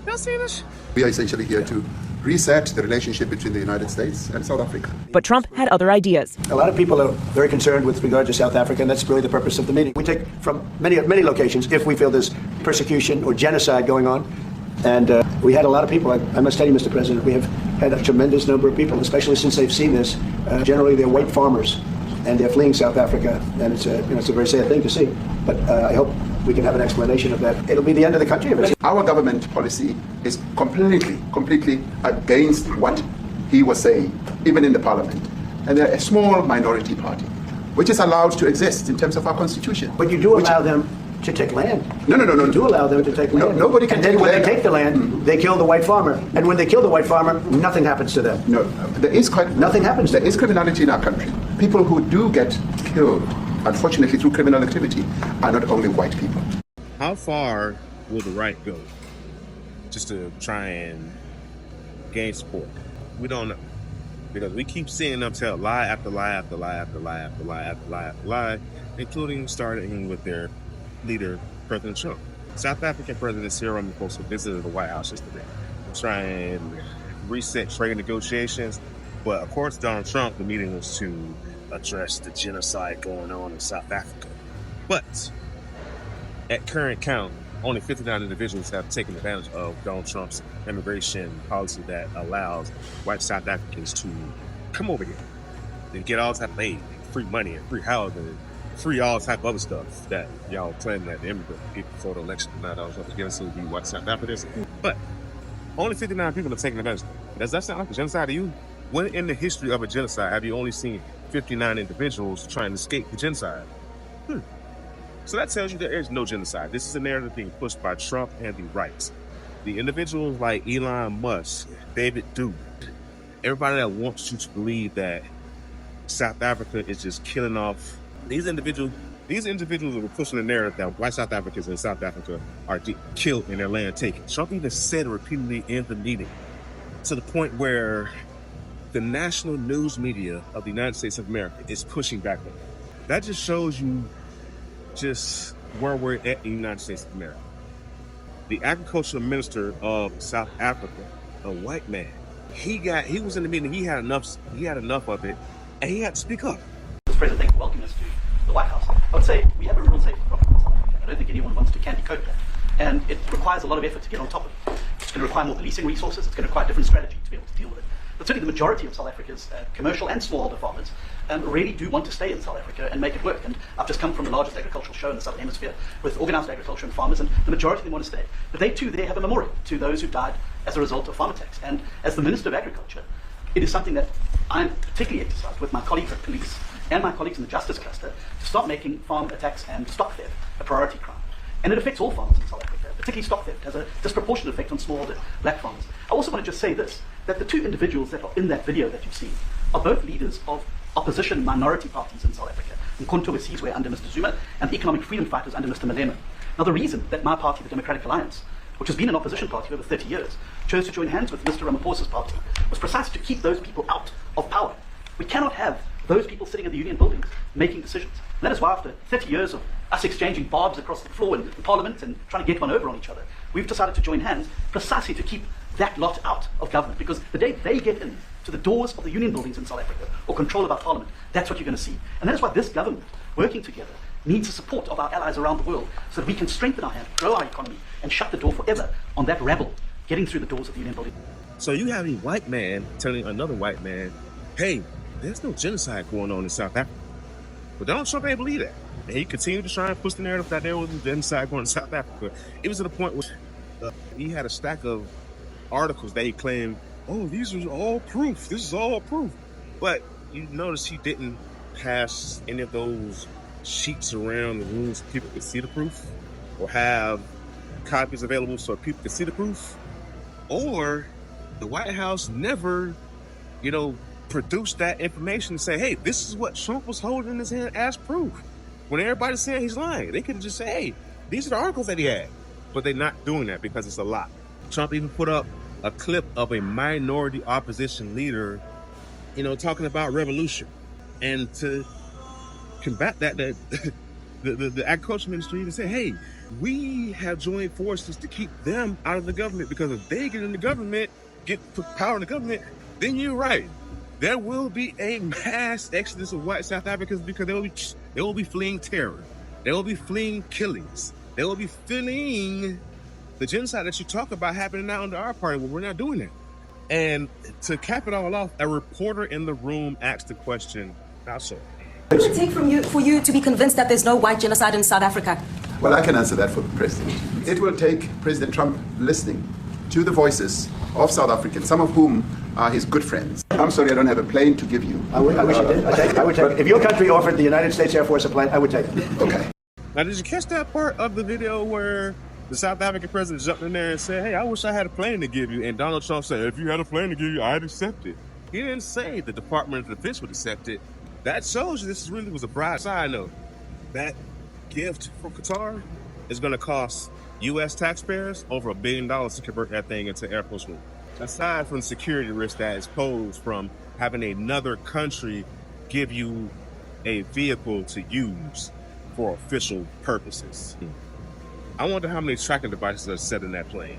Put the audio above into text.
Y'all see this? We are essentially here to reset the relationship between the United States and South Africa. But Trump had other ideas. A lot of people are very concerned with regard to South Africa, and that's really the purpose of the meeting. We take from many locations if we feel there's persecution or genocide going on. And we had a lot of people. I must tell you, Mr. President, we have had a tremendous number of people, especially since they've seen this. Generally, they're white farmers, and they're fleeing South Africa, and it's a very sad thing to see. But I hope we can have an explanation of that. It'll be the end of the country. Our government policy is completely against what he was saying, even in the parliament. And they're a small minority party, which is allowed to exist in terms of our constitution. But you do allow them to take land. No. You do allow them to take land. No, nobody can take land. And then when they take the land, they kill the white farmer. And when they kill the white farmer, nothing happens to them. No, nothing happens. There is criminality in our country. People who do get killed, unfortunately, through criminal activity, are not only white people. How far will the right go just to try and gain support? We don't know. Because we keep seeing them tell lie after lie after lie after lie after lie after lie after lie, including starting with their leader, President Trump. South African President Cyril Ramaphosa visited the White House yesterday to try and reset trade negotiations. But of course, Donald Trump, the meeting was to address the genocide going on in South Africa. But at current count, only 59 individuals have taken advantage of Donald Trump's immigration policy that allows white South Africans to come over here and get all type of aid, free money and free housing, free all type of other stuff that y'all claiming that the immigrant people before the election tonight. I was going to give us to be white South Africans. But only 59 people have taken advantage of it. Does that sound like a genocide to you? When in the history of a genocide have you only seen 59 individuals trying to escape the genocide? So that tells you there is no genocide. This is a narrative being pushed by Trump and the right. The individuals like Elon Musk, David Duke, everybody that wants you to believe that South Africa is just killing off these individuals are pushing the narrative that white South Africans in South Africa are killed and their land taken. Trump even said repeatedly in the meeting, to the point where the national news media of the United States of America is pushing back on it. That just shows you just where we're at in the United States of America. The agricultural minister of South Africa, a white man, he was in the meeting, he had enough of it, and he had to speak up. Mr. President, thank you for welcoming us to the White House. I would say we have a real safe problem in South Africa. I don't think anyone wants to candy coat that. And it requires a lot of effort to get on top of it. It's going to require more policing resources. It's going to require a different strategy to be able to deal with it. But certainly the majority of South Africa's commercial and smallholder farmers really do want to stay in South Africa and make it work. And I've just come from the largest agricultural show in the Southern Hemisphere with organized agriculture and farmers, and the majority of them want to stay. But they too, have a memorial to those who died as a result of farm attacks. And as the Minister of Agriculture, it is something that I'm particularly exercised with my colleagues at police and my colleagues in the justice cluster to start making farm attacks and stock theft a priority crime. And it affects all farmers in South Africa, particularly stock theft has a disproportionate effect on smallholder black farmers. I also want to just say this, that the two individuals that are in that video that you've seen are both leaders of opposition minority parties in South Africa, Mkhonto weSizwe under Mr. Zuma and the economic freedom fighters under Mr. Malema. Now the reason that my party, the Democratic Alliance, which has been an opposition party for over 30 years, chose to join hands with Mr. Ramaphosa's party was precisely to keep those people out of power. We cannot have those people sitting in the union buildings making decisions. And that is why after 30 years of us exchanging barbs across the floor in Parliament and trying to get one over on each other, we've decided to join hands precisely to keep that lot out of government. Because the day they get in to the doors of the union buildings in South Africa or control of our Parliament, that's what you're going to see. And that is why this government, working together, needs the support of our allies around the world so that we can strengthen our hand, grow our economy, and shut the door forever on that rabble getting through the doors of the union building. So you have a white man telling another white man, hey, there's no genocide going on in South Africa. But Donald Trump ain't believe that. And he continued to try and push the narrative that there was a genocide going on in South Africa. It was to the point where he had a stack of articles that he claimed, oh, these are all proof. This is all proof. But you notice he didn't pass any of those sheets around the rooms so people could see the proof, or have copies available so people could see the proof. Or the White House never, produced that information and say, hey, this is what Trump was holding in his hand as proof. When everybody's saying he's lying, they could just say, hey, these are the articles that he had. But they're not doing that because it's a lie. Trump even put up a clip of a minority opposition leader, talking about revolution. And to combat that the agriculture ministry even said, hey, we have joined forces to keep them out of the government, because if they get in the government, put power in the government, then you're right. There will be a mass exodus of white South Africans, because they will be fleeing terror. They will be fleeing killings. They will be fleeing the genocide that you talk about happening now under our party, but we're not doing that. And to cap it all off, a reporter in the room asked the question, how so? What would it take for you to be convinced that there's no white genocide in South Africa? Well, I can answer that for the president. It will take President Trump listening to the voices of South Africans, some of whom are his good friends. I'm sorry, I don't have a plane to give you. I wish you did. I would take it. If your country offered the United States Air Force a plane, I would take it. Okay. Now, did you catch that part of the video where the South African president jumped in there and said, hey, I wish I had a plane to give you? And Donald Trump said, if you had a plane to give you, I'd accept it. He didn't say the Department of Defense would accept it. That shows you this really was a bribe. Side note, that gift from Qatar is going to cost U.S. taxpayers over $1 billion to convert that thing into Air Force One. Aside from the security risk that is posed from having another country give you a vehicle to use for official purposes. I wonder how many tracking devices are set in that plane.